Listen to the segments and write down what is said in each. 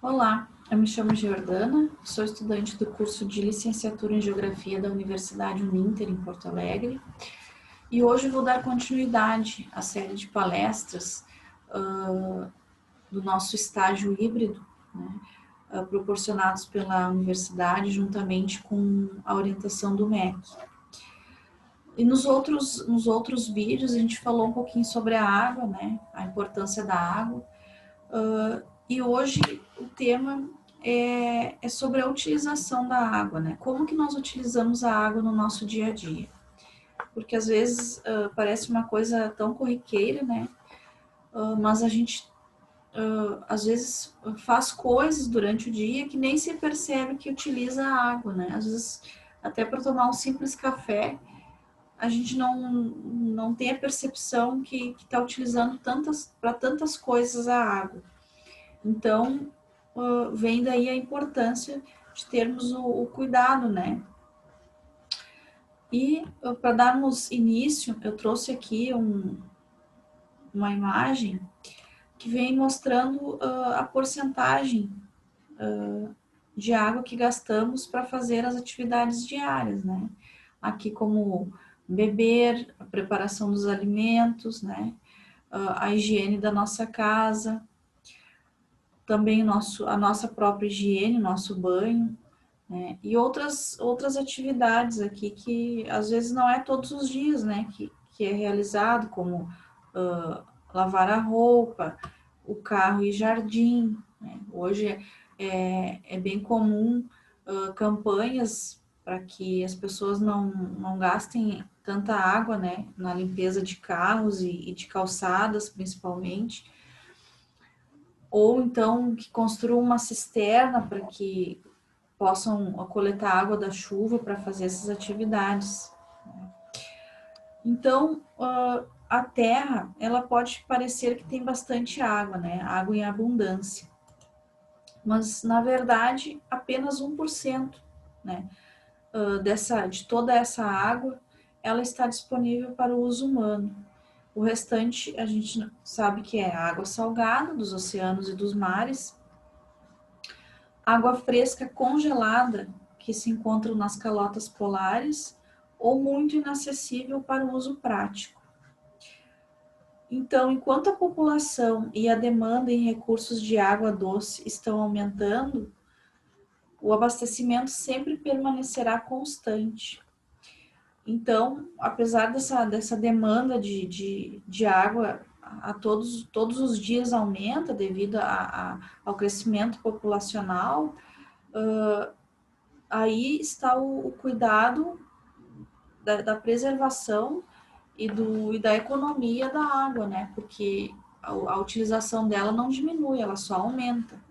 Olá, eu me chamo Jordana, sou estudante do curso de Licenciatura em Geografia da Universidade Uninter, em Porto Alegre, e hoje vou dar continuidade à série de palestras do nosso estágio híbrido, né, proporcionados pela universidade, juntamente com a orientação do MEC. E nos outros vídeos a gente falou um pouquinho sobre a água, né, a importância da água, e hoje o tema é sobre a utilização da água, né? Como que nós utilizamos a água no nosso dia a dia? Porque às vezes parece uma coisa tão corriqueira, né? Mas a gente às vezes faz coisas durante o dia que nem se percebe que utiliza a água, né? Às vezes até para tomar um simples café, a gente não tem a percepção que está utilizando para tantas coisas a água. Então, vem daí a importância de termos o cuidado, né? E para darmos início, eu trouxe aqui uma imagem que vem mostrando a porcentagem de água que gastamos para fazer as atividades diárias, né? Aqui como beber, a preparação dos alimentos, né? A higiene da nossa casa, também a nossa própria higiene, nosso banho, né? E outras atividades aqui que às vezes não é todos os dias, né? Que é realizado, como lavar a roupa, o carro e jardim, né? Hoje é bem comum campanhas para que as pessoas não gastem tanta água, né? Na limpeza de carros e de calçadas, principalmente, ou então que construam uma cisterna para que possam coletar água da chuva para fazer essas atividades. Então, a terra, ela pode parecer que tem bastante água, né? Água em abundância. Mas, na verdade, apenas 1%, né? De toda essa água, ela está disponível para o uso humano. O restante, a gente sabe que é água salgada dos oceanos e dos mares, água fresca congelada, que se encontram nas calotas polares, ou muito inacessível para o uso prático. Então, enquanto a população e a demanda em recursos de água doce estão aumentando, o abastecimento sempre permanecerá constante. Então, apesar dessa demanda de água a todos os dias aumenta devido ao crescimento populacional, aí está o cuidado da preservação e da economia da água, né? Porque a utilização dela não diminui, ela só aumenta.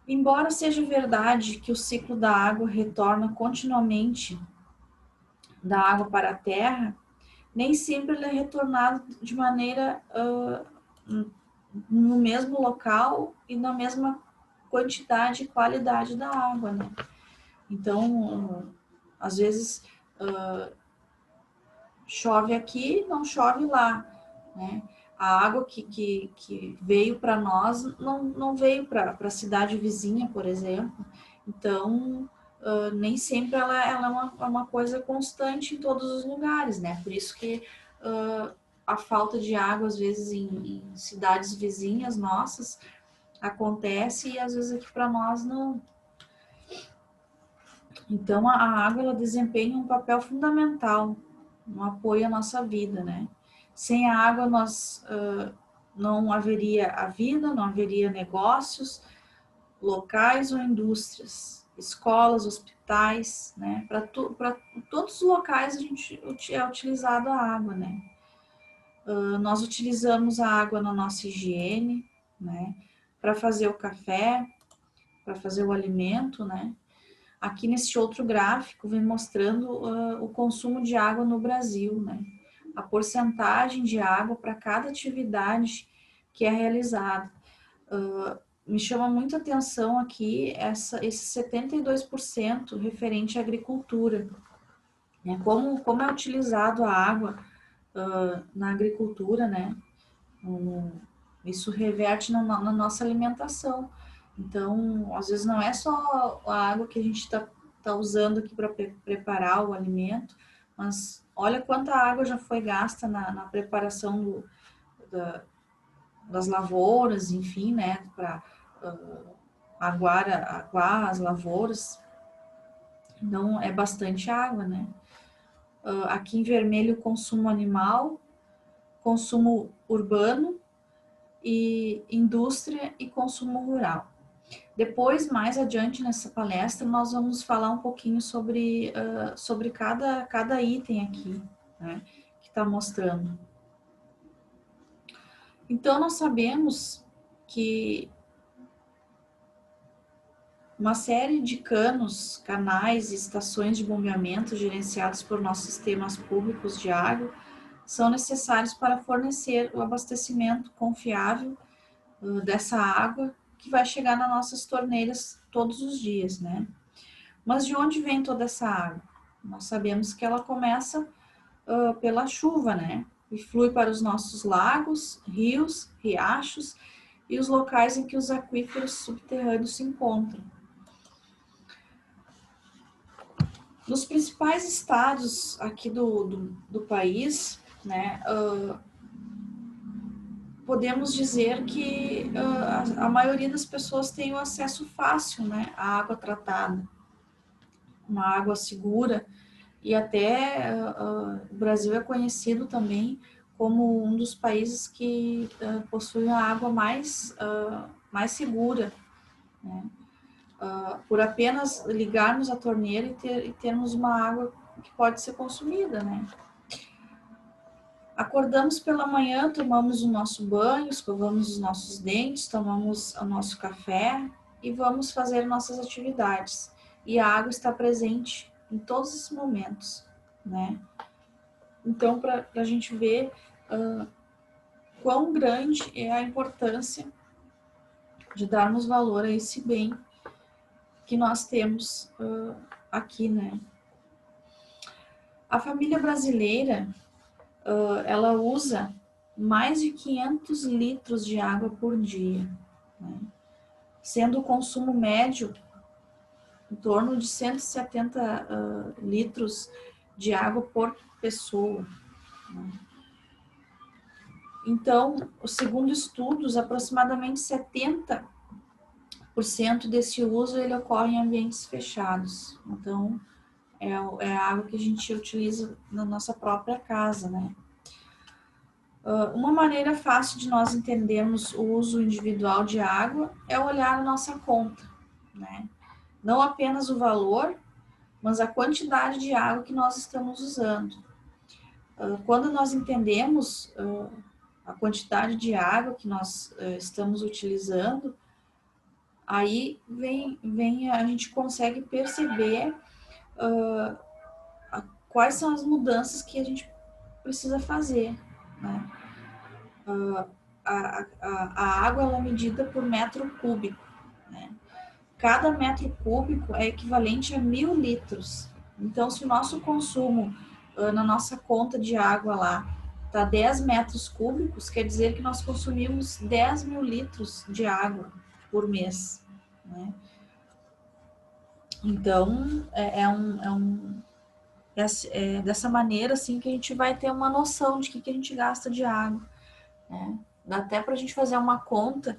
Embora seja verdade que o ciclo da água retorna continuamente da água para a terra, nem sempre ele é retornado de maneira no mesmo local e na mesma quantidade e qualidade da água, né? Então, às vezes chove aqui, não chove lá, né? A água que veio para nós não veio para a cidade vizinha, por exemplo. Então, nem sempre ela é uma coisa constante em todos os lugares, né? Por isso que a falta de água, às vezes, em cidades vizinhas nossas, acontece e às vezes aqui para nós não. Então, a água ela desempenha um papel fundamental no apoio à nossa vida, né? Sem a água, nós não haveria a vida, não haveria negócios, locais ou indústrias, escolas, hospitais, né? Para todos os locais a gente é utilizado a água, né? Nós utilizamos a água na nossa higiene, né? Para fazer o café, para fazer o alimento, né? Aqui nesse outro gráfico vem mostrando o consumo de água no Brasil, né? A porcentagem de água para cada atividade que é realizada. Me chama muita atenção aqui esse 72% referente à agricultura, né? Como é utilizado a água na agricultura, né? Isso reverte na nossa alimentação. Então, às vezes não é só a água que a gente tá usando aqui para preparar o alimento, mas olha quanta água já foi gasta na preparação da, das lavouras, enfim, né, para aguar as lavouras. Então, é bastante água, né? Aqui em vermelho, consumo animal, consumo urbano e indústria e consumo rural. Depois, mais adiante nessa palestra, nós vamos falar um pouquinho sobre cada item aqui, né, que está mostrando. Então, nós sabemos que uma série de canais e estações de bombeamento gerenciados por nossos sistemas públicos de água são necessários para fornecer o abastecimento confiável dessa água que vai chegar nas nossas torneiras todos os dias, né? Mas de onde vem toda essa água? Nós sabemos que ela começa pela chuva, né? E flui para os nossos lagos, rios, riachos e os locais em que os aquíferos subterrâneos se encontram. Nos principais estados aqui do país, né, podemos dizer que a maioria das pessoas tem o acesso fácil, né, à água tratada, uma água segura, e até o Brasil é conhecido também como um dos países que possui a água mais segura, né? Por apenas ligarmos a torneira e termos uma água que pode ser consumida, né? Acordamos pela manhã, tomamos o nosso banho, escovamos os nossos dentes, tomamos o nosso café e vamos fazer nossas atividades. E a água está presente em todos esses momentos, né? Então, para a gente ver quão grande é a importância de darmos valor a esse bem que nós temos aqui, né? A família brasileira, ela usa mais de 500 litros de água por dia, né? Sendo o consumo médio em torno de 170 litros de água por pessoa, né? Então, segundo estudos, aproximadamente 70% desse uso ele ocorre em ambientes fechados. Então, é a água que a gente utiliza na nossa própria casa, né? Uma maneira fácil de nós entendermos o uso individual de água é olhar a nossa conta, né? Não apenas o valor, mas a quantidade de água que nós estamos usando. Quando nós entendemos a quantidade de água que nós estamos utilizando, aí a gente consegue perceber quais são as mudanças que a gente precisa fazer, né? A água ela é medida por metro cúbico, né? Cada metro cúbico é equivalente a 1.000 litros. Então, se o nosso consumo na nossa conta de água lá está 10 metros cúbicos, quer dizer que nós consumimos 10.000 litros de água por mês, né? Então, é dessa maneira assim que a gente vai ter uma noção de que a gente gasta de água, né? Dá até para a gente fazer uma conta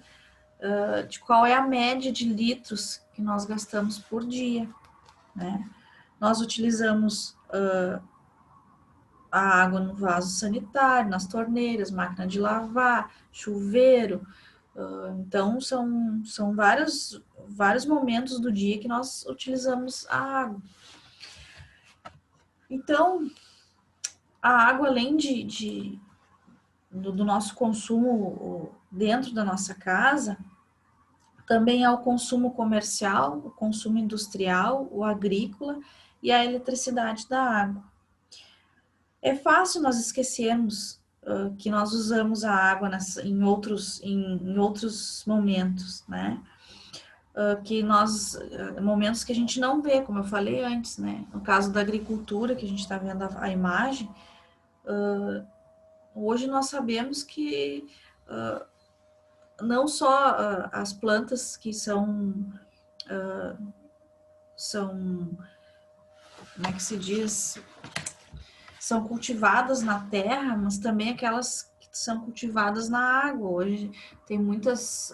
de qual é a média de litros que nós gastamos por dia, né? Nós utilizamos a água no vaso sanitário, nas torneiras, máquina de lavar, chuveiro. Então, são vários momentos do dia que nós utilizamos a água. Então, a água, além do nosso consumo dentro da nossa casa, também há o consumo comercial, o consumo industrial, o agrícola e a eletricidade da água. É fácil nós esquecermos que nós usamos a água em outros momentos, né? Momentos que a gente não vê, como eu falei antes, né? No caso da agricultura, que a gente está vendo a imagem, hoje nós sabemos que não só as plantas que são, como é que se diz, são cultivadas na terra, mas também aquelas que são cultivadas na água. Hoje tem muitas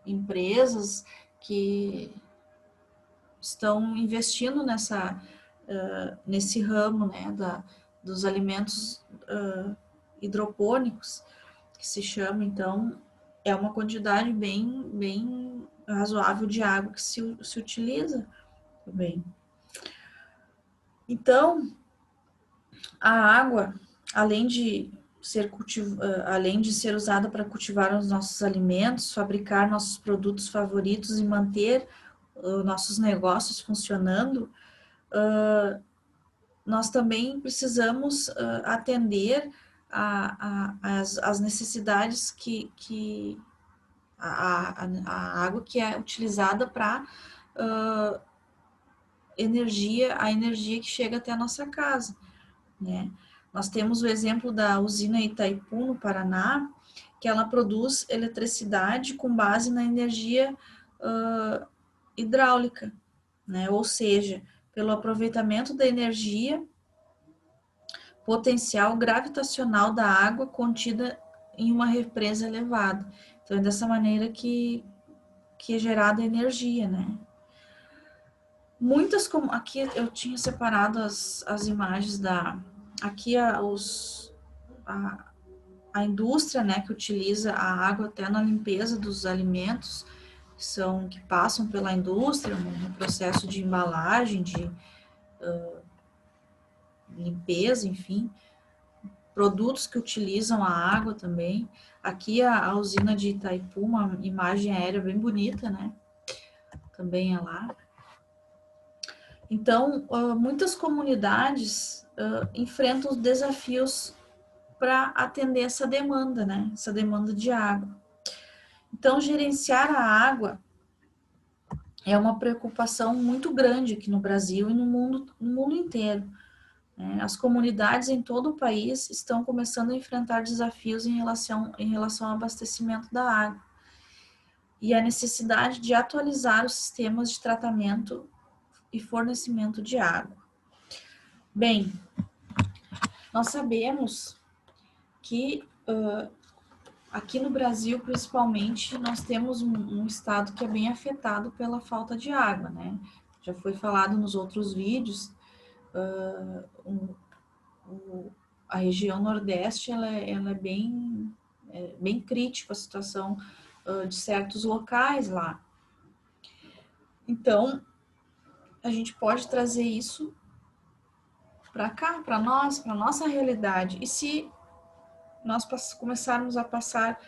empresas que estão investindo nesse ramo, né, dos alimentos hidropônicos, que se chama. Então, é uma quantidade bem razoável de água que se utiliza também. Então, a água, além de ser usada para cultivar os nossos alimentos, fabricar nossos produtos favoritos e manter nossos negócios funcionando, nós também precisamos atender as necessidades que a água que é utilizada para a energia que chega até a nossa casa, né? Nós temos o exemplo da usina Itaipu, no Paraná, que ela produz eletricidade com base na energia hidráulica, né? Ou seja, pelo aproveitamento da energia potencial gravitacional da água contida em uma represa elevada. Então, é dessa maneira que é gerada energia, né? Muitas, como aqui eu tinha separado as imagens aqui a indústria, né, que utiliza a água até na limpeza dos alimentos, que passam pela indústria, no processo de embalagem, de limpeza, enfim, produtos que utilizam a água também. Aqui a usina de Itaipu, uma imagem aérea bem bonita, né, também é lá. Então, muitas comunidades enfrentam desafios para atender essa demanda, né? Essa demanda de água. Então, gerenciar a água é uma preocupação muito grande aqui no Brasil e no mundo inteiro, né? As comunidades em todo o país estão começando a enfrentar desafios em relação ao abastecimento da água e a necessidade de atualizar os sistemas de tratamento e fornecimento de água. Bem, nós sabemos que aqui no Brasil, principalmente, nós temos um estado que é bem afetado pela falta de água, né? Já foi falado nos outros vídeos, a região Nordeste, ela é bem crítica a situação de certos locais lá. Então, a gente pode trazer isso para cá, para nossa realidade. E se nós começarmos a passar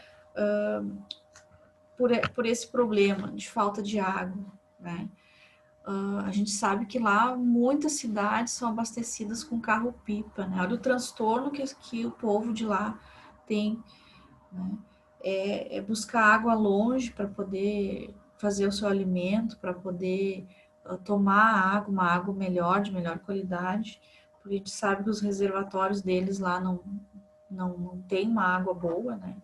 por esse problema de falta de água, né? A gente sabe que lá muitas cidades são abastecidas com carro-pipa, né? Olha o transtorno que o povo de lá tem, né? É buscar água longe para poder fazer o seu alimento, para poder tomar água, uma água melhor, de melhor qualidade, porque a gente sabe que os reservatórios deles lá não tem uma água boa, né?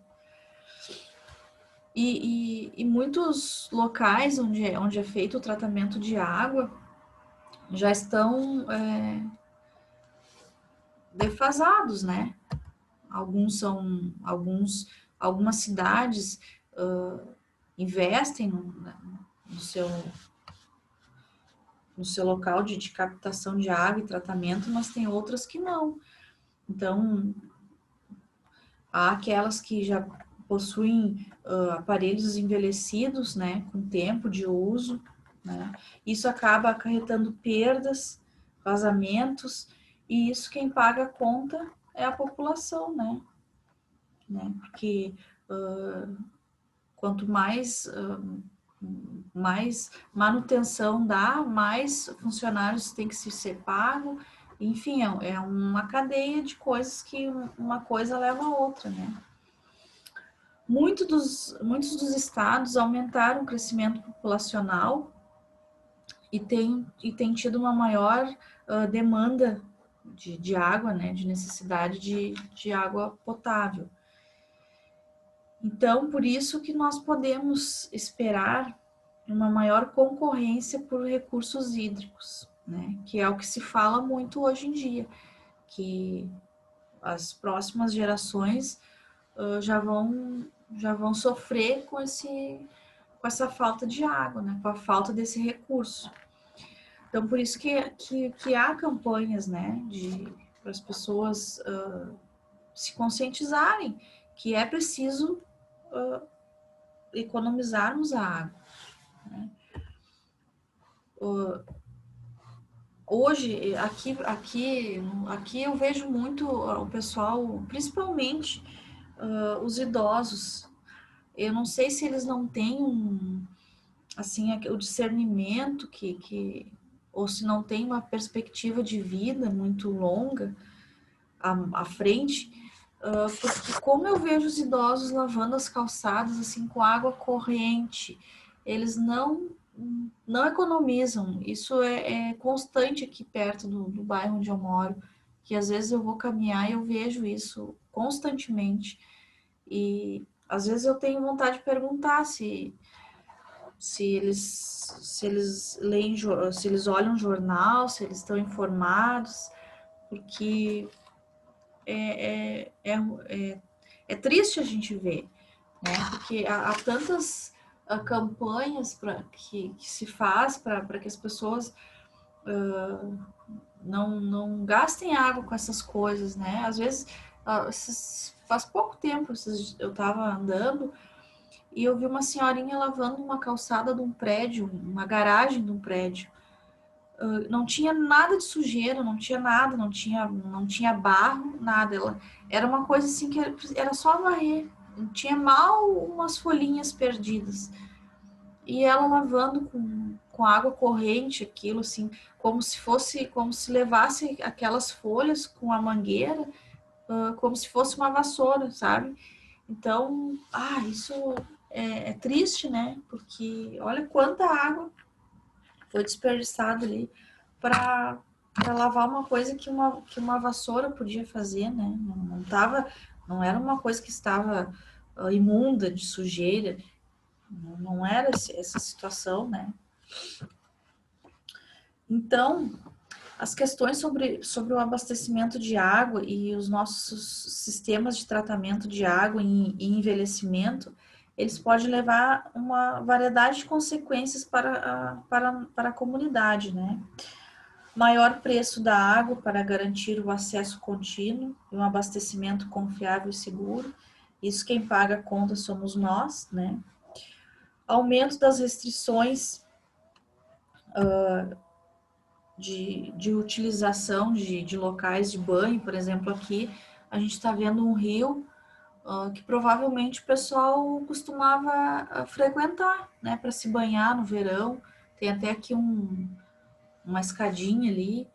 E muitos locais onde é feito o tratamento de água já estão defasados, né? Algumas cidades investem no seu local de captação de água e tratamento, mas tem outras que não. Então, há aquelas que já possuem aparelhos envelhecidos, né, com tempo de uso, né? Isso acaba acarretando perdas, vazamentos, e isso quem paga a conta é a população, né? Porque quanto mais manutenção dá, mais funcionários tem que ser pago, enfim, é uma cadeia de coisas que uma coisa leva a outra, né? Muitos dos estados aumentaram o crescimento populacional e tem tido uma maior demanda de água, né, de necessidade de água potável. Então, por isso que nós podemos esperar uma maior concorrência por recursos hídricos, né? Que é o que se fala muito hoje em dia, que as próximas gerações já vão sofrer com essa falta de água, né? Com a falta desse recurso. Então, por isso que há campanhas, né? Para as pessoas se conscientizarem que é preciso economizarmos a água. Né? Hoje, aqui eu vejo muito o pessoal, principalmente os idosos. Eu não sei se eles não têm assim, o discernimento ou se não tem uma perspectiva de vida muito longa à frente, porque como eu vejo os idosos lavando as calçadas assim com água corrente, eles não economizam. Isso é constante aqui perto do bairro onde eu moro, que às vezes eu vou caminhar e eu vejo isso constantemente. E às vezes eu tenho vontade de perguntar se eles leem, se eles olham jornal, se eles estão informados, porque é, é, é, é triste a gente ver, né? Porque há tantas campanhas que se faz para que as pessoas não gastem água com essas coisas, né? Às vezes, faz pouco tempo eu estava andando e eu vi uma senhorinha lavando uma calçada de um prédio, uma garagem de um prédio. Não tinha nada de sujeira, não tinha nada, não tinha barro, nada. Era uma coisa assim que era só varrer. Tinha mal umas folhinhas perdidas. E ela lavando com água corrente, aquilo assim, como se levasse aquelas folhas com a mangueira, como se fosse uma vassoura, sabe? Então, isso é triste, né? Porque olha quanta água foi desperdiçada ali para lavar uma coisa que uma vassoura podia fazer, né? Não era uma coisa que estava imunda de sujeira, não era essa situação, né? Então, as questões sobre o abastecimento de água e os nossos sistemas de tratamento de água e envelhecimento, eles podem levar uma variedade de consequências para a comunidade, né? Maior preço da água para garantir o acesso contínuo e um abastecimento confiável e seguro. Isso quem paga a conta somos nós, né? Aumento das restrições de utilização de locais de banho, por exemplo, aqui a gente está vendo um rio que provavelmente o pessoal costumava frequentar, né, para se banhar no verão. Tem até aqui uma escadinha ali.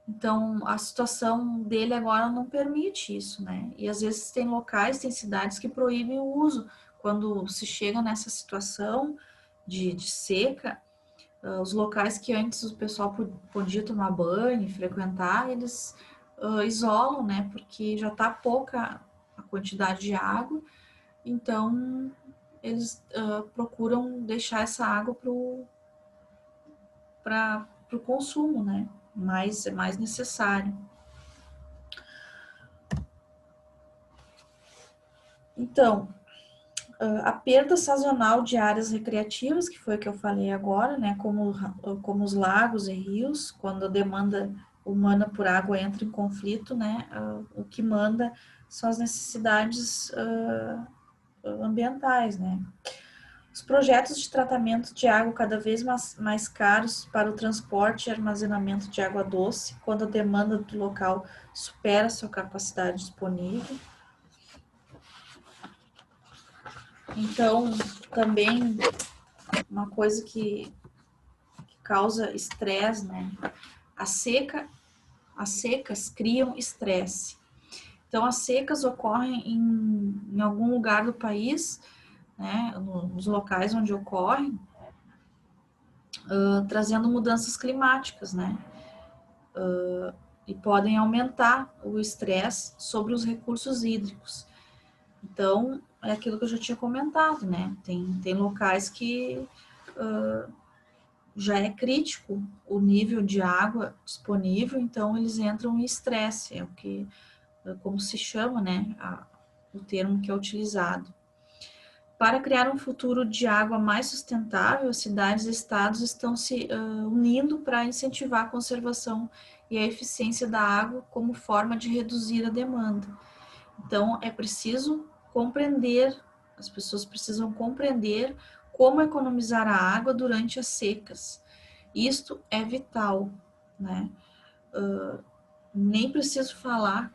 Então, a situação dele agora não permite isso, né? E às vezes tem locais, tem cidades que proíbem o uso. Quando se chega nessa situação de seca, os locais que antes o pessoal podia tomar banho, frequentar, eles isolam, né? Porque já está pouca a quantidade de água, então eles procuram deixar essa água para o consumo, né? É mais necessário. Então, a perda sazonal de áreas recreativas, que foi o que eu falei agora, né? Como os lagos e rios, quando a demanda humana por água entra em conflito, né? O que manda são as necessidades ambientais, né? Os projetos de tratamento de água cada vez mais caros para o transporte e armazenamento de água doce, quando a demanda do local supera sua capacidade disponível. Então, também uma coisa que causa estresse, né? As secas criam estresse. Então, as secas ocorrem em algum lugar do país, né? Nos locais onde ocorrem, trazendo mudanças climáticas, né? E podem aumentar o estresse sobre os recursos hídricos. Então, é aquilo que eu já tinha comentado, né? Tem locais que já é crítico o nível de água disponível, então eles entram em estresse, como se chama, né? O termo que é utilizado. Para criar um futuro de água mais sustentável, cidades e estados estão se unindo para incentivar a conservação e a eficiência da água como forma de reduzir a demanda. Então, é preciso compreender, as pessoas precisam compreender como economizar a água durante as secas. Isto é vital, né? Nem preciso falar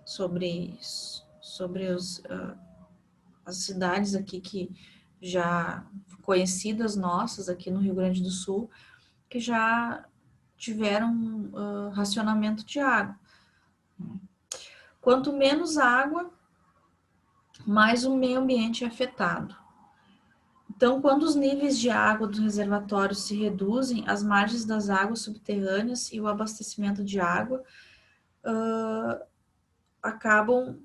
sobre as cidades aqui que já conhecidas nossas aqui no Rio Grande do Sul, que já tiveram racionamento de água. Quanto menos água, mais o meio ambiente é afetado. Então, quando os níveis de água dos reservatórios se reduzem, as margens das águas subterrâneas e o abastecimento de água acabam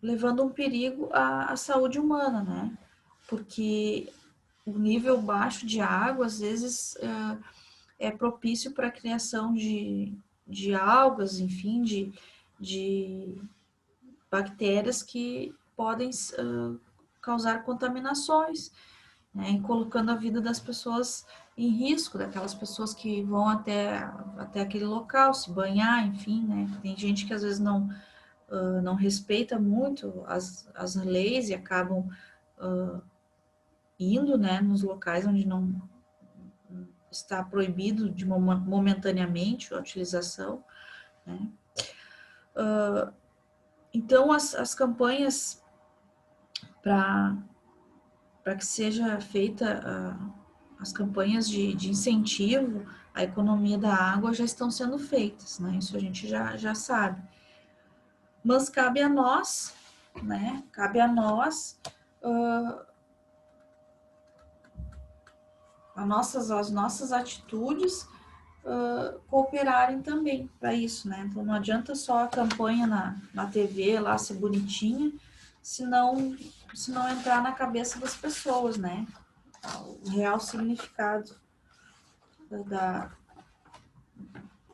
levando um perigo à saúde humana, né? Porque o nível baixo de água, às vezes, é propício para a criação de algas, enfim, de bactérias que podem causar contaminações, né, colocando a vida das pessoas em risco, daquelas pessoas que vão até aquele local, se banhar, enfim, né? Tem gente que às vezes não respeita muito as leis e acabam indo, né, nos locais onde não está proibido momentaneamente a utilização, né? Então, as campanhas para que seja feita as campanhas de incentivo à economia da água já estão sendo feitas, né? Isso a gente já sabe. Mas cabe a nós, né? Cabe a nós as nossas atitudes cooperarem também para isso, né? Então não adianta só a campanha na TV lá ser bonitinha, se não entrar na cabeça das pessoas, né? O real significado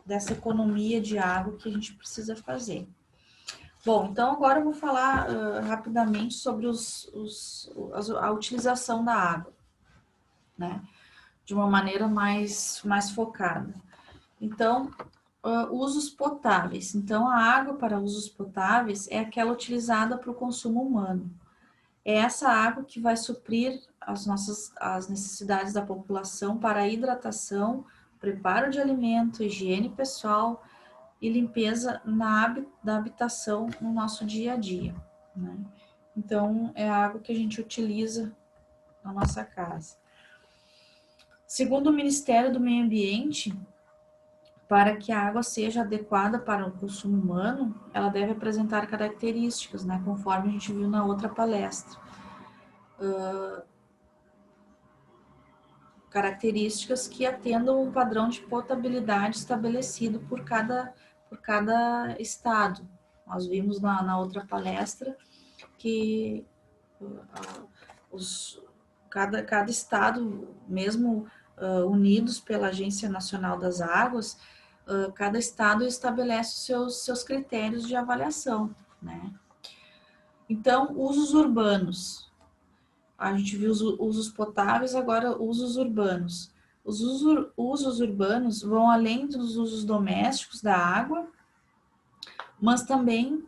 dessa economia de água que a gente precisa fazer. Bom, então agora eu vou falar rapidamente sobre a utilização da água, né? De uma maneira mais focada. Então, usos potáveis. Então, a água para usos potáveis é aquela utilizada para o consumo humano. É essa água que vai suprir as necessidades da população para a hidratação, preparo de alimento, higiene pessoal e limpeza da habitação no nosso dia a dia, né? Então, é a água que a gente utiliza na nossa casa. Segundo o Ministério do Meio Ambiente, para que a água seja adequada para o consumo humano, ela deve apresentar características, né, conforme a gente viu na outra palestra. Características que atendam um padrão de potabilidade estabelecido por cada estado. Nós vimos na outra palestra que cada estado, mesmo unidos pela Agência Nacional das Águas, cada estado estabelece os seus critérios de avaliação, né? Então, usos urbanos. A gente viu os usos potáveis, agora usos urbanos. Os usos urbanos vão além dos usos domésticos da água, mas também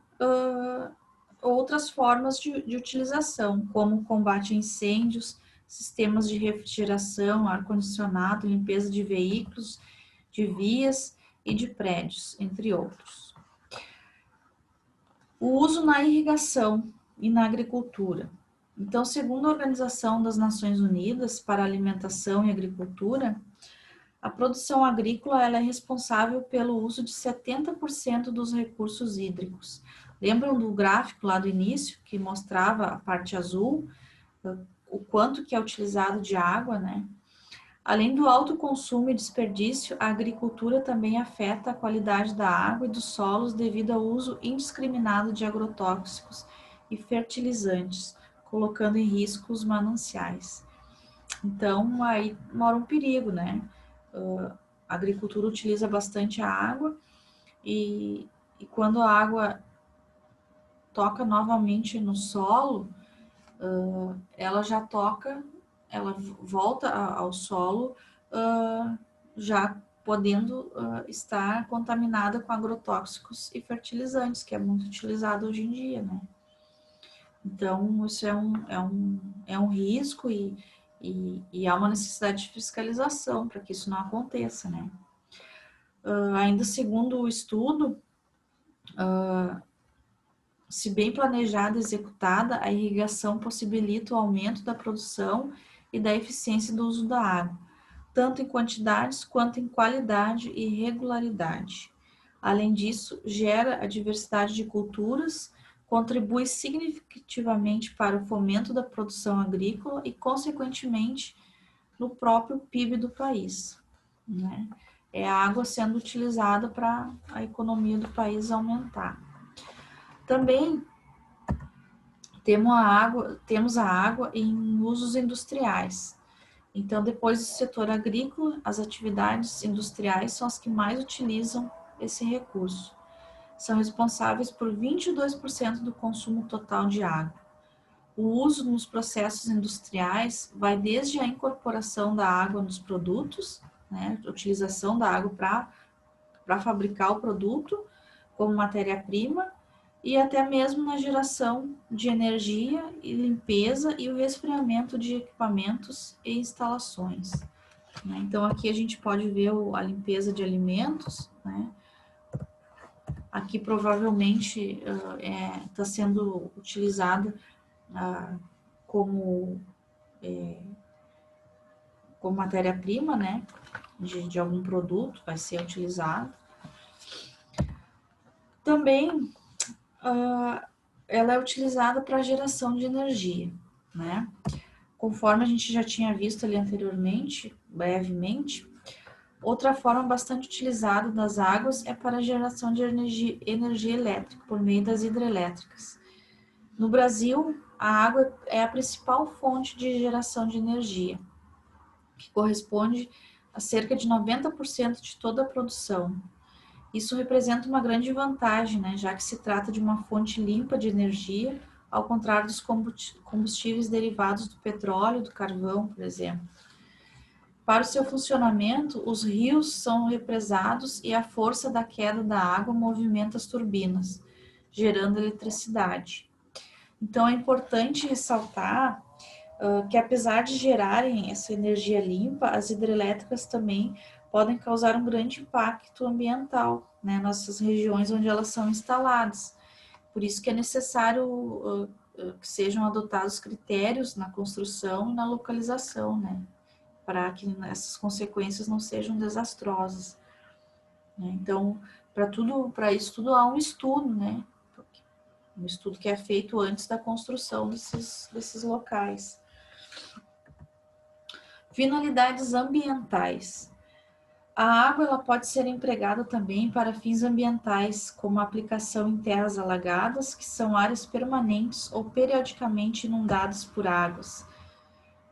outras formas de utilização, como combate a incêndios, sistemas de refrigeração, ar-condicionado, limpeza de veículos, de vias e de prédios, entre outros. O uso na irrigação e na agricultura. Então, segundo a Organização das Nações Unidas para a Alimentação e Agricultura, a produção agrícola ela é responsável pelo uso de 70% dos recursos hídricos. Lembram do gráfico lá do início, que mostrava a parte azul, o quanto que é utilizado de água, né? Além do alto consumo e desperdício, a agricultura também afeta a qualidade da água e dos solos devido ao uso indiscriminado de agrotóxicos e fertilizantes, colocando em risco os mananciais. Então, aí mora um perigo, né? A agricultura utiliza bastante a água e quando a água toca novamente no solo, ela já toca, ela volta ao solo, já podendo estar contaminada com agrotóxicos e fertilizantes, que é muito utilizado hoje em dia, né? Então, isso é um risco e há uma necessidade de fiscalização para que isso não aconteça, né? Ainda segundo o estudo, se bem planejada e executada, a irrigação possibilita o aumento da produção e da eficiência do uso da água, tanto em quantidades quanto em qualidade e regularidade. Além disso, gera a diversidade de culturas, contribui significativamente para o fomento da produção agrícola e, consequentemente, no próprio PIB do país, né? É a água sendo utilizada para a economia do país aumentar. Também temos a água em usos industriais. Então, depois do setor agrícola, as atividades industriais são as que mais utilizam esse recurso. São responsáveis por 22% do consumo total de água. O uso nos processos industriais vai desde a incorporação da água nos produtos, né, a utilização da água para fabricar o produto como matéria-prima, e até mesmo na geração de energia e limpeza e o resfriamento de equipamentos e instalações, né? Então, aqui a gente pode ver a limpeza de alimentos, né? Aqui provavelmente está sendo utilizada como, como matéria-prima, né? De algum produto vai ser utilizado. Também ela é utilizada para geração de energia, né? Conforme a gente já tinha visto ali anteriormente, brevemente, outra forma bastante utilizada das águas é para a geração de energia elétrica por meio das hidrelétricas. No Brasil, a água é a principal fonte de geração de energia, que corresponde a cerca de 90% de toda a produção. Isso representa uma grande vantagem, né, já que se trata de uma fonte limpa de energia, ao contrário dos combustíveis derivados do petróleo, do carvão, por exemplo. Para o seu funcionamento, os rios são represados e a força da queda da água movimenta as turbinas, gerando eletricidade. Então, é importante ressaltar que, apesar de gerarem essa energia limpa, as hidrelétricas também podem causar um grande impacto ambiental, né, nessas regiões onde elas são instaladas. Por isso que é necessário que sejam adotados critérios na construção e na localização, né, para que essas consequências não sejam desastrosas, né? Então, para isso tudo há um estudo, né? Um estudo que é feito antes da construção desses locais. Finalidades ambientais. A água ela pode ser empregada também para fins ambientais, como a aplicação em terras alagadas, que são áreas permanentes ou periodicamente inundadas por águas.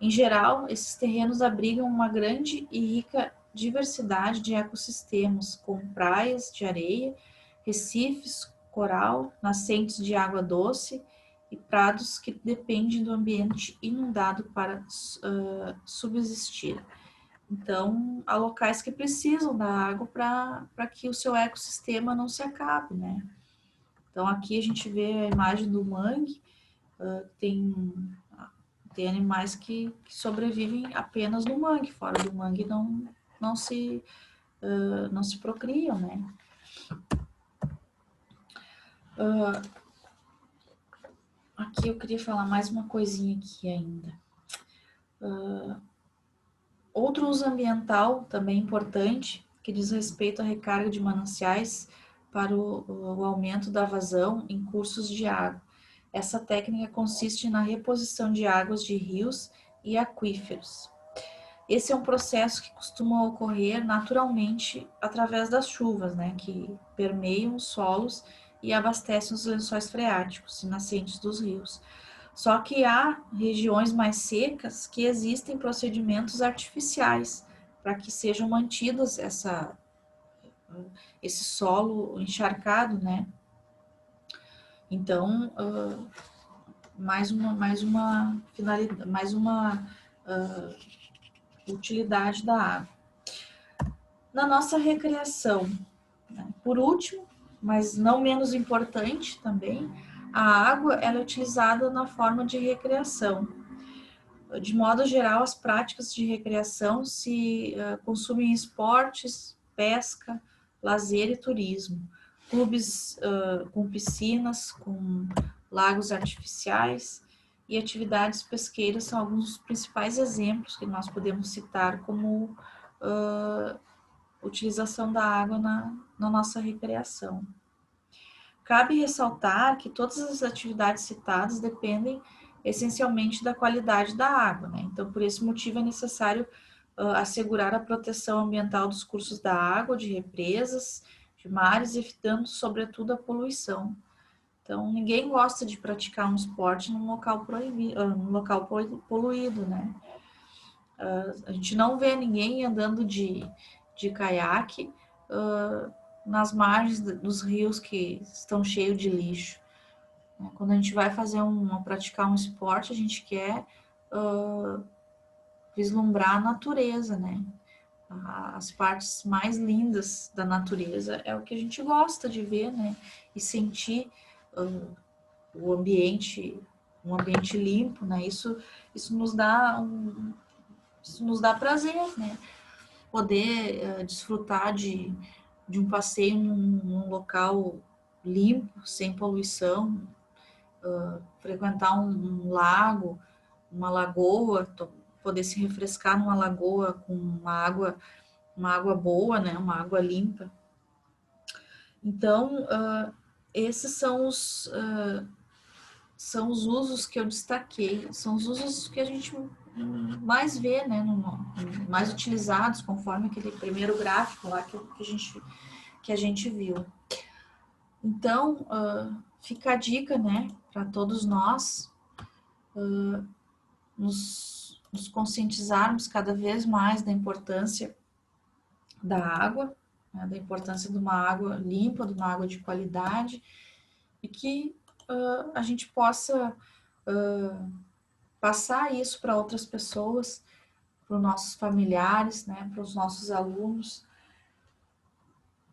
Em geral, esses terrenos abrigam uma grande e rica diversidade de ecossistemas, como praias de areia, recifes, coral, nascentes de água doce e prados que dependem do ambiente inundado para subsistir. Então, há locais que precisam da água para que o seu ecossistema não se acabe, né? Então, aqui a gente vê a imagem do mangue, tem animais que sobrevivem apenas no mangue, fora do mangue não se procriam, né? Aqui eu queria falar mais uma coisinha aqui ainda. Outro uso ambiental também importante, que diz respeito à recarga de mananciais para o aumento da vazão em cursos de água. Essa técnica consiste na reposição de águas de rios e aquíferos. Esse é um processo que costuma ocorrer naturalmente através das chuvas, né, que permeiam os solos e abastecem os lençóis freáticos e nascentes dos rios. Só que há regiões mais secas que existem procedimentos artificiais para que sejam mantidos esse solo encharcado, né? Então, mais uma utilidade da água. Na nossa recreação, né? Por último, mas não menos importante também, a água ela é utilizada na forma de recreação. De modo geral, as práticas de recreação se consumem em esportes, pesca, lazer e turismo. Clubes com piscinas, com lagos artificiais e atividades pesqueiras são alguns dos principais exemplos que nós podemos citar como utilização da água na nossa recreação. Cabe ressaltar que todas as atividades citadas dependem essencialmente da qualidade da água, né? Então, por esse motivo, é necessário assegurar a proteção ambiental dos cursos da água, de represas, de mares, evitando, sobretudo, a poluição. Então, ninguém gosta de praticar um esporte num local poluído, né? A gente não vê ninguém andando de caiaque nas margens dos rios que estão cheios de lixo. Quando a gente vai praticar um esporte, a gente quer vislumbrar a natureza, né? As partes mais lindas da natureza é o que a gente gosta de ver, né? E sentir um ambiente limpo, né? Isso nos dá prazer, né? Poder desfrutar de um passeio num local limpo, sem poluição, frequentar um lago, uma lagoa, poder se refrescar numa lagoa com uma água boa, né? Uma água limpa. Então, esses são os usos que eu destaquei, são os usos que a gente mais vê, né, mais utilizados, conforme aquele primeiro gráfico lá que a gente viu. Então, fica a dica, né, para todos nós nos conscientizarmos cada vez mais da importância da água, né, da importância de uma água limpa, de uma água de qualidade, e que a gente possa passar isso para outras pessoas, para os nossos familiares, né, para os nossos alunos,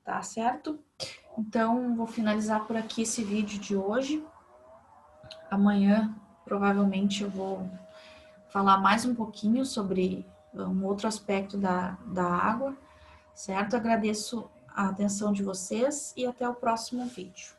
tá certo? Então, vou finalizar por aqui esse vídeo de hoje. Amanhã, provavelmente, eu vou falar mais um pouquinho sobre um outro aspecto da água, certo? Agradeço a atenção de vocês e até o próximo vídeo.